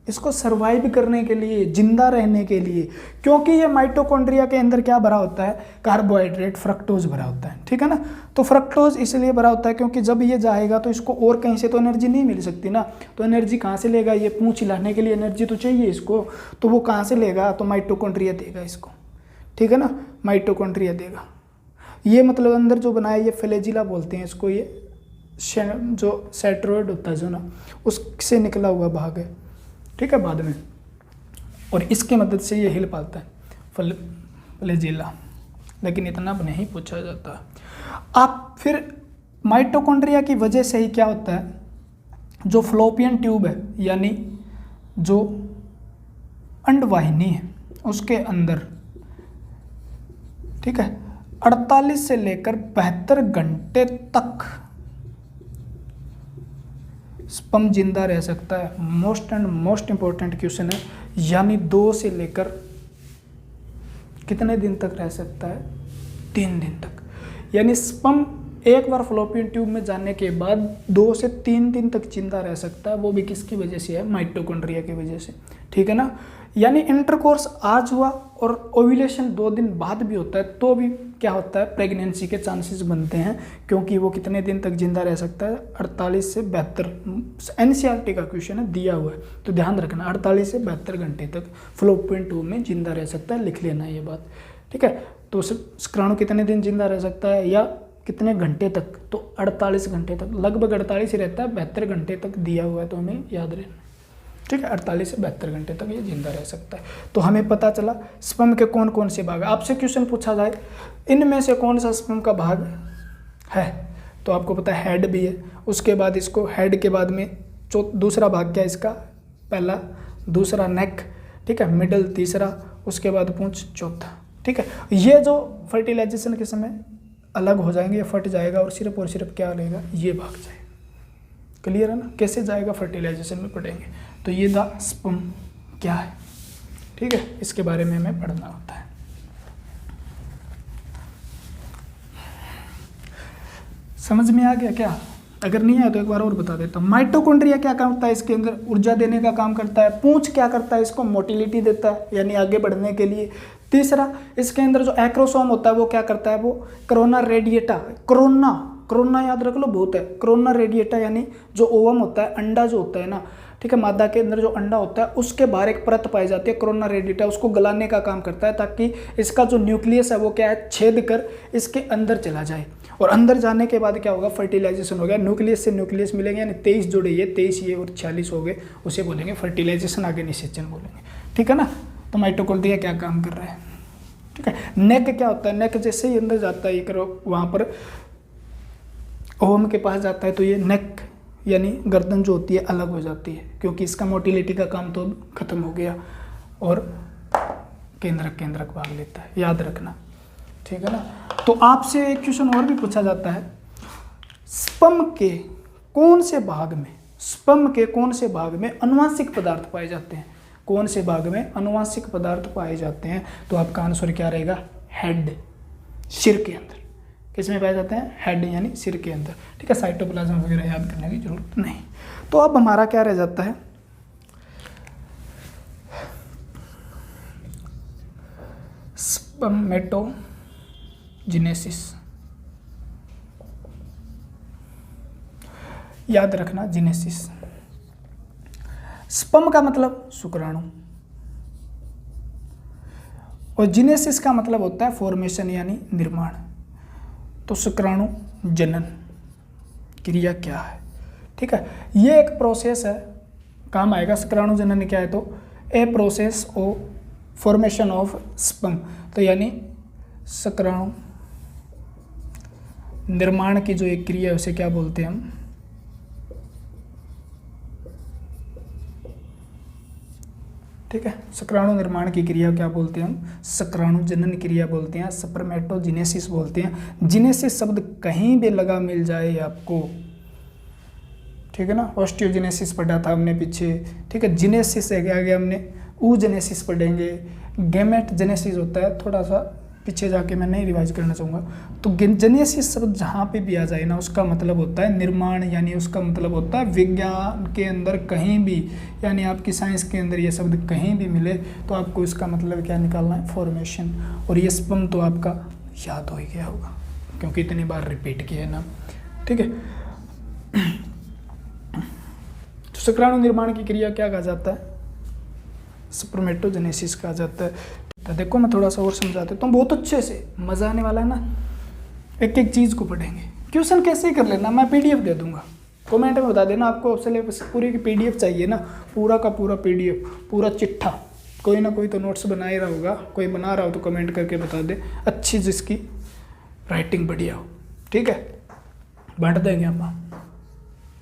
इसको सर्वाइव करने के लिए, जिंदा रहने के लिए, क्योंकि ये माइटोकॉन्ड्रिया के अंदर क्या भरा होता है, कार्बोहाइड्रेट, फ्रक्टोज भरा होता है, ठीक है ना। तो फ्रक्टोज इसलिए भरा होता है क्योंकि जब ये जाएगा तो इसको और कहीं से तो एनर्जी नहीं मिल सकती ना, तो एनर्जी कहाँ से लेगा, ये पूंछ हिलाने के लिए एनर्जी तो चाहिए इसको, तो वो कहाँ से लेगा, तो माइटोकॉन्ड्रिया देगा इसको, ठीक है ना, माइटोकॉन्ड्रिया देगा। ये मतलब अंदर जो बनाया, ये फ्लैजिला बोलते हैं इसको, ये जो सेंट्रोइड होता है जो ना, उससे निकला हुआ भाग है, ठीक है, बाद में, और इसके मदद से ये हिल पाता है, फ्लैजिला, लेकिन इतना नहीं पूछा जाता। आप फिर माइटोकॉन्ड्रिया की वजह से ही क्या होता है, जो फ्लोपियन ट्यूब है, यानी जो अंडवाहिनी है उसके अंदर, ठीक है, 48 से लेकर 72 घंटे तक स्पर्म जिंदा रह सकता है। मोस्ट इंपॉर्टेंट क्वेश्चन है, यानी 2 से लेकर कितने दिन तक रह सकता है, 3 दिन तक, यानी स्पर्म एक बार फ्लोपियन ट्यूब में जाने के बाद 2 से 3 दिन तक जिंदा रह सकता है, वो भी किसकी वजह से है, माइटोकॉन्ड्रिया की वजह से, ठीक है ना। यानी इंटरकोर्स आज हुआ और ओव्यूलेशन 2 दिन बाद भी होता है, तो भी क्या होता है, प्रेगनेंसी के चांसेस बनते हैं, क्योंकि वो कितने दिन तक जिंदा रह सकता है, 48 से 72, एनसीईआरटी का क्वेश्चन है, दिया हुआ है, तो ध्यान रखना, 48 से 72 घंटे तक फ्लोपियन ट्यूब में जिंदा रह सकता है, लिख लेना ये बात, ठीक है। तो शुक्राणु कितने दिन जिंदा रह सकता है या कितने घंटे तक, तो 48 घंटे तक, लगभग 48 ही रहता है, 72 घंटे तक दिया हुआ है, तो हमें याद रहना, ठीक है, 48 से 72 घंटे तक ये जिंदा रह सकता है। तो हमें पता चला स्पर्म के कौन कौन से भाग, आपसे क्वेश्चन पूछा जाए इनमें से कौन सा स्पर्म का भाग है, तो आपको पता है हेड भी है। उसके बाद इसको हेड के बाद में दूसरा भाग क्या है इसका, पहला, दूसरा नेक, ठीक है, मिडल तीसरा, उसके बाद पूंछ चौथा, ठीक है। ये जो फर्टिलाइजेशन के समय अलग हो जाएंगे, ये फट जाएगा और सिर्फ क्या लेगा, ये भाग जाएगा। क्लियर है ना, कैसे जाएगा फर्टिलाइजेशन में पढ़ेंगे। तो ये द स्पर्म क्या है, ठीक है, इसके बारे में हमें पढ़ना होता है। समझ में आ गया क्या? अगर नहीं आया तो एक बार और बता देता हूँ। माइटोकॉन्ड्रिया क्या काम करता है, इसके अंदर ऊर्जा देने का काम करता है। पूंछ क्या करता है, इसको मोटिलिटी देता है, यानी आगे बढ़ने के लिए। तीसरा, इसके अंदर जो एक्रोसोम होता है वो क्या करता है, वो कोरोना रेडिएटा, कोरोना याद रख लो, बहुत है, कोरोना रेडिएटा, यानी जो ओवम होता है, अंडा जो होता है ना, ठीक है, मादा के अंदर जो अंडा होता है उसके बाहर एक परत पाई जाती है कोरोना रेडिएटा, उसको गलाने का काम करता है, ताकि इसका जो न्यूक्लियस है वो क्या है, छेद कर इसके अंदर चला जाए। और अंदर जाने के बाद क्या होगा, फर्टिलाइजेशन हो गया, न्यूक्लियस से न्यूक्लियस मिलेंगे, यानी 23 जुड़े, ये 23 ये और 46 हो गए, उसे बोलेंगे फर्टिलाइजेशन, आगे निषेचन बोलेंगे, ठीक है ना। तो माइटोकॉन्ड्रिया क्या काम कर रहा है, ठीक है। नेक क्या होता है, नेक जैसे ही अंदर जाता है, ये करो वहाँ पर ओवम के पास जाता है, तो ये नेक यानी गर्दन जो होती है अलग हो जाती है, क्योंकि इसका मोटिलिटी का काम तो खत्म हो गया, और केंद्रक भाग लेता है, याद रखना, ठीक है ना। तो आपसे एक क्वेश्चन और भी पूछा जाता है, स्पर्म के कौन से भाग में अनुवांशिक पदार्थ पाए जाते हैं, कौन से भाग में अनुवांशिक पदार्थ पाए जाते हैं? तो आपका आंसर क्या रहेगा, हेड, सिर के अंदर। किसमें पाए जाते हैं, हेड यानी सिर के अंदर, ठीक है। साइटोप्लाज्म वगैरह याद करने की जरूरत नहीं। तो अब हमारा क्या रह जाता है, स्पर्मेटोजेनेसिस, याद रखना, जेनेसिस। स्पर्म का मतलब शुक्राणु, और जेनेसिस का मतलब होता है फॉर्मेशन यानी निर्माण। तो शुक्राणु जनन क्रिया क्या है, ठीक है, ये एक प्रोसेस है, काम आएगा। शुक्राणु जनन क्या है, तो a process of formation of sperm, तो यानी शुक्राणु निर्माण की जो एक क्रिया है उसे क्या बोलते हैं हम, ठीक है। शुक्राणु निर्माण की क्रिया क्या बोलते हैं हम, शुक्राणु जनन क्रिया बोलते हैं, स्पर्मेटोजेनेसिस बोलते हैं। जेनेसिस शब्द कहीं भी लगा मिल जाए आपको, ठीक है ना। ऑस्टियोजेनेसिस पढ़ा था हमने पीछे, ठीक है। जेनेसिस से आगे हमने oogenesis पढ़ेंगे। गैमेट जेनेसिस होता है, थोड़ा सा पीछे जाके मैं नहीं रिवाइज करना चाहूँगा। तो जेनेसिस शब्द जहाँ पे भी आ जाए ना, उसका मतलब होता है निर्माण, यानी उसका मतलब होता है विज्ञान के अंदर कहीं भी, यानी आपकी साइंस के अंदर ये शब्द कहीं भी मिले तो आपको इसका मतलब क्या निकालना है, फॉर्मेशन। और ये स्पर्म तो आपका याद हो ही गया होगा, क्योंकि इतनी बार रिपीट किया है ना, ठीक है। तो शुक्राणु निर्माण की क्रिया क्या कहा जाता है, स्पर्मेटोजेनेसिस कहा जाता है। तो देखो मैं थोड़ा सा और समझा देता हूँ, बहुत अच्छे से, मज़ा आने वाला है ना। एक एक चीज़ को पढ़ेंगे, क्वेश्चन कैसे ही कर लेना, मैं पीडीएफ दे दूंगा, कमेंट में बता देना आपको सिलेबस पूरी की पीडीएफ चाहिए ना, पूरा का पूरा पीडीएफ, पूरा चिट्ठा। कोई ना कोई तो नोट्स बना ही रहा होगा, कोई बना रहा हो तो कमेंट करके बता दे, अच्छी जिसकी राइटिंग बढ़िया हो, ठीक है। बांट देंगे हम,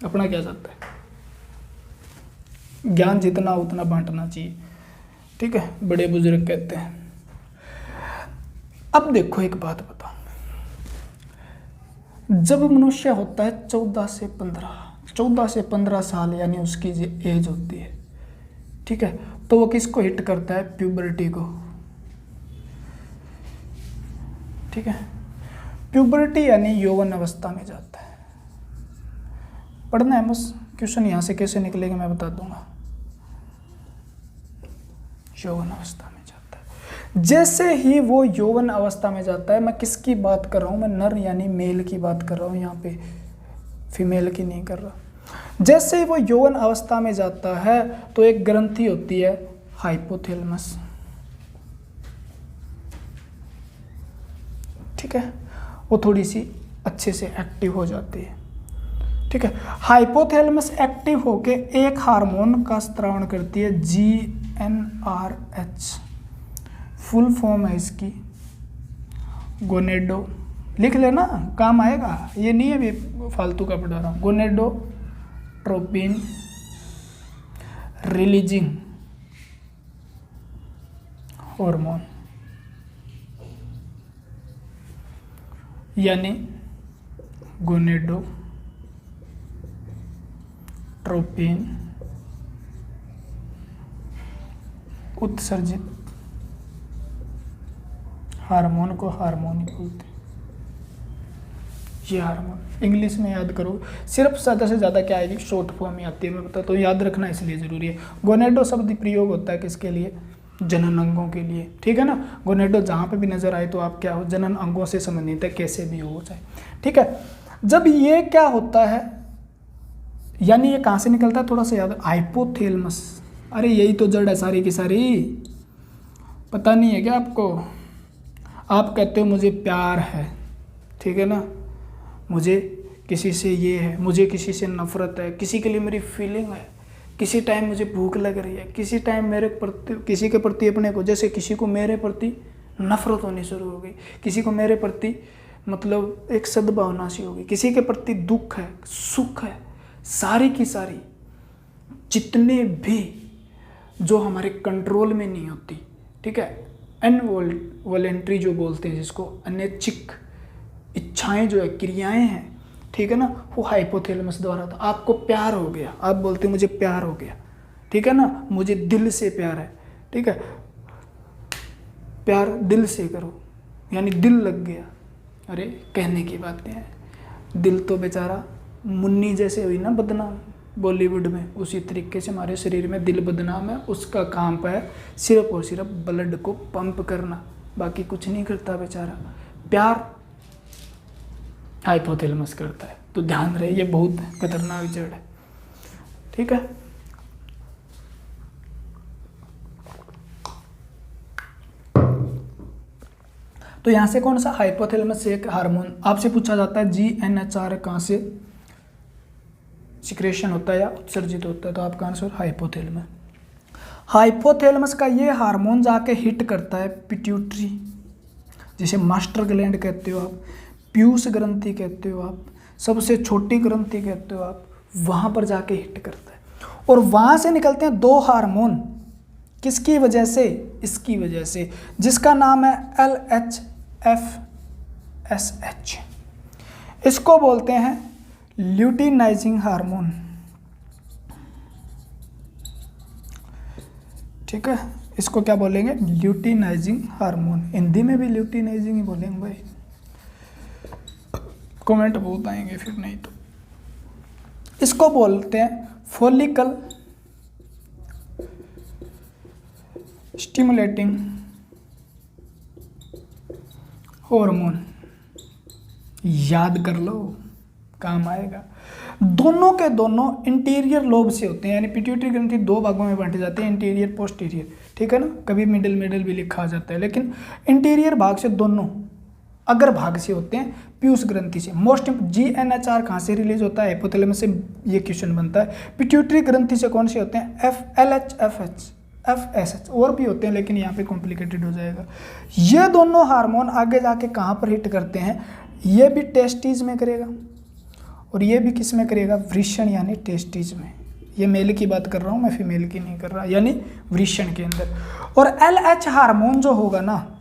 अपना क्या चाहता है, ज्ञान जितना उतना बांटना चाहिए, ठीक है, बड़े बुजुर्ग कहते हैं। अब देखो एक बात बताऊं, जब मनुष्य होता है 14 से 15 साल, यानी उसकी जो एज होती है, ठीक है, तो वो किसको हिट करता है, प्यूबर्टी को, ठीक है। प्यूबर्टी यानी यौवन अवस्था में जाता है। पढ़ना है बस, क्वेश्चन यहाँ से कैसे निकलेगा मैं बता दूंगा। यौवन अवस्था में जाता है, जैसे ही वो यौवन अवस्था में जाता है, मैं किसकी बात कर रहा हूँ, मैं नर यानी मेल की बात कर रहा हूँ, यहाँ पे फीमेल की नहीं कर रहा। जैसे ही वो यौवन अवस्था में जाता है तो एक ग्रंथि होती है हाइपोथैलेमस, ठीक है, वो थोड़ी सी अच्छे से एक्टिव हो जाती है, ठीक है। हाइपोथैलेमस एक्टिव होके एक हार्मोन का स्त्रावण करती है, GnRH, फुल फॉर्म है इसकी गोनेडोट्रोपिन लिख लेना, काम आएगा, ये नहीं है भी फालतू का पढ़ा रहा हूँ। गोनेडोट्रोपिन रिलीजिंग हार्मोन, यानी गोनेडोट्रोपिन उत्सर्जित हार्मोन को हार्मोन ही बोलते हैं। ये हार्मोन इंग्लिश में याद करो, सिर्फ ज़्यादा से ज़्यादा क्या आएगी, शॉर्ट फॉर्म में आती है, मैं बता तो याद रखना इसलिए ज़रूरी है। गोनेडो शब्द प्रयोग होता है किसके लिए, जनन अंगों के लिए, ठीक है ना। गोनेडो जहाँ पे भी नजर आए तो आप क्या हो, जनन अंगों से संबंधित है, कैसे भी हो जाए, ठीक है। जब ये क्या होता है, यानी ये कहाँ से निकलता है, थोड़ा सा याद, हाइपोथैलेमस। अरे यही तो जड़ है सारी की सारी, पता नहीं है क्या आपको। आप कहते हो मुझे प्यार है, ठीक है ना, मुझे किसी से ये है, मुझे किसी से नफरत है, किसी के लिए मेरी फीलिंग है, किसी टाइम मुझे भूख लग रही है, किसी टाइम मेरे प्रति, किसी के प्रति अपने को, जैसे किसी को मेरे प्रति नफरत होनी शुरू हो गई, किसी को मेरे प्रति मतलब एक सद्भावना सी होगी, किसी के प्रति दुख है, सुख है, सारी की सारी जितने भी जो हमारे कंट्रोल में नहीं होती, ठीक है, इनवॉलेंट्री जो बोलते हैं जिसको, अनैच्छिक इच्छाएं जो है, क्रियाएं हैं, ठीक है ना, वो हाइपोथैलेमस द्वारा था। आपको प्यार हो गया, आप बोलते हो मुझे प्यार हो गया, ठीक है ना, मुझे दिल से प्यार है, ठीक है, प्यार दिल से करो, यानी दिल लग गया। अरे कहने की बातें हैं, दिल तो बेचारा मुन्नी जैसे हुई ना बदनाम बॉलीवुड में, उसी तरीके से हमारे शरीर में दिल बदनाम है, उसका काम है सिर्फ और सिर्फ ब्लड को पंप करना, बाकी कुछ नहीं करता बेचारा। प्यार हाइपोथैलेमस करता है, तो ध्यान रहे, ये बहुत खतरनाक जड़ है, ठीक है। तो यहां से कौन सा, हाइपोथैलेमस से एक हार्मोन आपसे पूछा जाता है, GnHR कहां से सिक्रेशन होता है या उत्सर्जित होता है, तो आपका आंसर हाइपोथैलेमस। हाइपोथैलेमस का ये हार्मोन जाके हिट करता है पिट्यूटरी, जिसे मास्टर ग्लैंड कहते हो आप, पीयूष ग्रंथि कहते हो आप, सबसे छोटी ग्रंथि कहते हो आप, वहां पर जाके हिट करता है, और वहां से निकलते हैं दो हार्मोन, किसकी वजह से, इसकी वजह से, जिसका नाम है LHFSH। इसको बोलते हैं ल्यूटिनाइजिंग हार्मोन, ठीक है, इसको क्या बोलेंगे, ल्यूटिनाइजिंग हार्मोन। हिंदी में भी ल्यूटिनाइजिंग ही बोलेंगे भाई, कमेंट बहुत आएंगे फिर नहीं तो। इसको बोलते हैं फॉलिकल स्टिमुलेटिंग हार्मोन, याद कर लो, काम आएगा। दोनों के दोनों इंटीरियर लोब से होते हैं, यानी पिट्यूटरी ग्रंथि दो भागों में बांटे जाते हैं, इंटीरियर पोस्टीरियर, ठीक है ना, कभी मिडिल भी लिखा जाता है, लेकिन इंटीरियर भाग से दोनों अग्र भाग से होते हैं, पीयूष ग्रंथि से। मोस्ट GnHR कहाँ से रिलीज होता है, हाइपोथैलेमस से, ये क्वेश्चन बनता है। पिट्यूटरी ग्रंथि से कौन से होते हैं, LHFSH, और भी होते हैं लेकिन यहाँ पे कॉम्प्लिकेटेड हो जाएगा। ये दोनों हार्मोन आगे जाके कहाँ पर हिट करते हैं, ये भी टेस्टिस में करेगा और ये भी किस में करेगा, वृषण यानी टेस्टिस में। ये मेल की बात कर रहा हूँ मैं, फीमेल की नहीं कर रहा, यानी वृषण के अंदर। और LH हार्मोन जो होगा ना,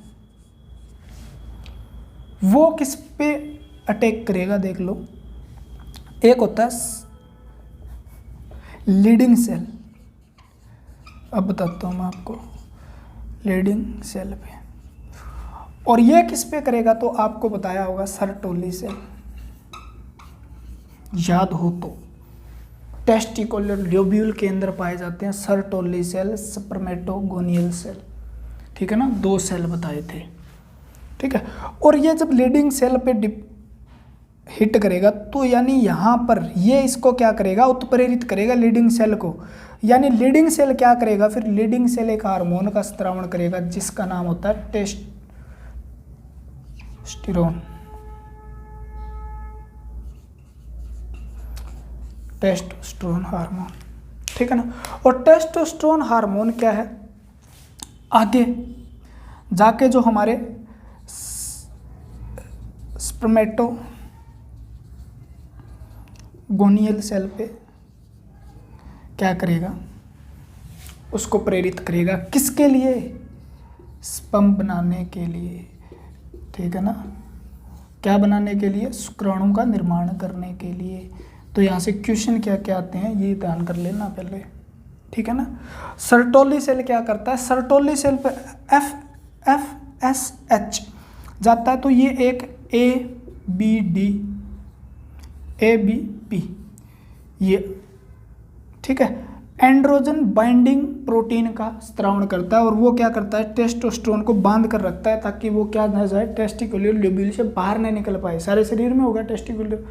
वो किस पे अटैक करेगा, देख लो। एक होता है लीडिंग सेल, अब बताता हूँ मैं आपको, लीडिंग सेल पे, और ये किस पे करेगा, तो आपको बताया होगा सर्टोली सेल, याद हो तो। टेस्टिकुलर लोब्यूल के अंदर पाए जाते हैं सर्टोली सेल, स्पर्मेटोगोनियल सेल, ठीक है ना, दो सेल बताए थे, ठीक है। और ये जब लीडिंग सेल पे हिट करेगा तो यानी यहाँ पर ये इसको क्या करेगा, उत्प्रेरित करेगा लीडिंग सेल को, यानी लीडिंग सेल क्या करेगा, फिर लीडिंग सेल एक हार्मोन का स्त्रावण करेगा जिसका नाम होता है टेस्टोस्टेरोन हार्मोन, ठीक है ना। और टेस्टोस्टेरोन हार्मोन क्या है, आगे जाके जो हमारे स्पर्मेटोगोनियल सेल पे क्या करेगा, उसको प्रेरित करेगा। किसके लिए? स्पर्म बनाने के लिए, ठीक है ना। क्या बनाने के लिए? शुक्राणु का निर्माण करने के लिए। तो यहाँ से क्वेश्चन क्या क्या आते हैं ये ध्यान कर लेना पहले, ठीक है ना। सर्टोली सेल क्या करता है? सर्टोली सेल पे FSH जाता है, तो ये एक ABP ये, ठीक है, एंड्रोजन बाइंडिंग प्रोटीन का स्त्रावण करता है। और वो क्या करता है? टेस्टोस्टेरोन को बांध कर रखता है ताकि वो क्या न जाए, टेस्टिकुलर लोब्यूल से बाहर नहीं निकल पाए। सारे शरीर में होगा टेस्टिकुलर,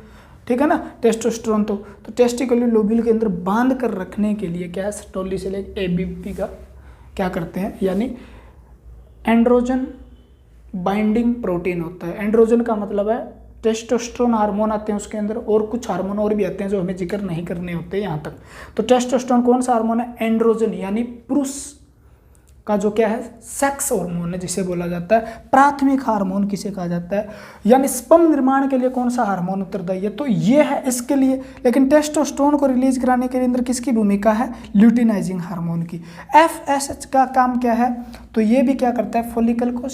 ठीक है ना, टेस्टोस्टेरोन तो टेस्टिकुलर लोब्यूल के अंदर बांध कर रखने के लिए क्या है, सर्टोली सेल एक ABP का क्या करते हैं, यानी एंड्रोजन बाइंडिंग प्रोटीन होता है। एंड्रोजन का मतलब है टेस्टोस्टेरोन हार्मोन आते हैं उसके अंदर, और कुछ हार्मोन और भी आते हैं जो हमें जिक्र नहीं करने होते यहाँ तक। तो टेस्टोस्टेरोन कौन सा हार्मोन है? एंड्रोजन, यानी पुरुष का जो क्या है, सेक्स हार्मोन है जिसे बोला जाता है। प्राथमिक हार्मोन किसे कहा जाता है? यानी स्पर्म निर्माण के लिए कौन सा हार्मोन उत्तरदायी है? तो ये है इसके लिए। लेकिन टेस्टोस्टेरोन को रिलीज कराने के अंदर किसकी भूमिका है? ल्यूटिनाइजिंग हार्मोन की। FSH का काम क्या है? तो ये भी क्या करता है? फॉलिकल को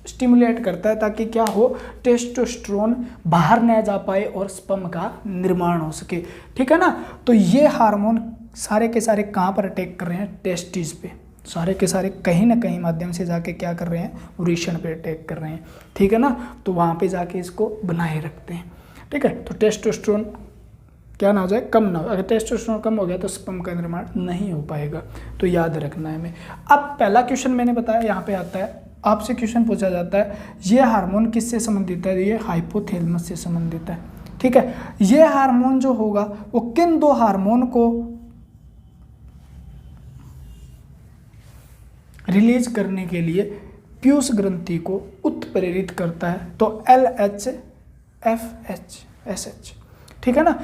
स्टिमुलेट करता है ताकि क्या हो, टेस्टोस्टेरोन बाहर न जा पाए और स्पर्म का निर्माण हो सके, ठीक है ना। तो ये हार्मोन सारे के सारे कहाँ पर अटैक कर रहे हैं? टेस्टिस पे। सारे के सारे कहीं ना कहीं माध्यम से जाके क्या कर रहे हैं? वृषण पे अटैक कर रहे हैं, ठीक है ना। तो वहाँ पे जाके इसको बनाए रखते हैं, ठीक है। तो टेस्टोस्टेरोन क्या ना हो जाए, कम ना हो। अगर टेस्टोस्टेरोन कम हो गया तो स्पर्म का निर्माण नहीं हो पाएगा, तो याद रखना है हमें। अब पहला क्वेश्चन मैंने बताया, यहाँ पे आता है, आपसे क्वेश्चन पूछा जाता है ये हार्मोन किससे संबंधित है? ये हाइपोथैलेमस से संबंधित है, ठीक है। ये हार्मोन जो होगा वो किन दो हार्मोन को रिलीज करने के लिए पीयूष ग्रंथि को उत्प्रेरित करता है? तो LHFSH, ठीक है ना।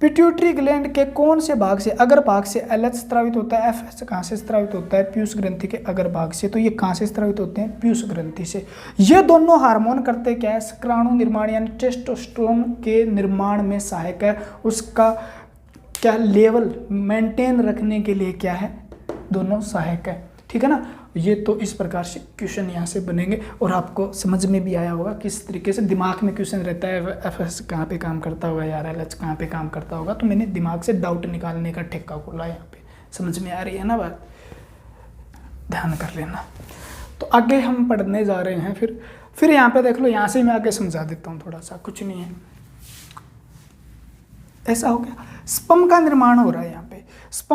पिट्यूटरी ग्लैंड के कौन से भाग से, अगर भाग से LH स्त्रावित होता है, FS कहाँ से स्त्रावित होता है? पीयूष ग्रंथि के अगर भाग से। तो ये कहाँ से स्त्रावित होते हैं? पीयूष ग्रंथि से। ये दोनों हार्मोन करते क्या है? शुक्राणु निर्माण यानी टेस्टोस्टेरोन के निर्माण में सहायक है। उसका क्या लेवल मेंटेन रखने के लिए क्या है? दोनों सहायक है, ठीक है ना। ये तो इस प्रकार से क्वेश्चन यहाँ से बनेंगे और आपको समझ में भी आया होगा किस तरीके से दिमाग में क्वेश्चन रहता है। FS कहाँ पे काम करता होगा यार, LH कहाँ पे काम करता होगा। तो मैंने दिमाग से डाउट निकालने का ठेका खोला यहाँ पे। समझ में आ रही है ना बात? ध्यान कर लेना। तो आगे हम पढ़ने जा रहे हैं। फिर यहाँ पे देख लो, यहाँ से मैं आगे समझा देता हूँ थोड़ा सा, कुछ नहीं है। ऐसा हो गया, स्पर्म का निर्माण हो रहा है यहाँ पे। स्पर्म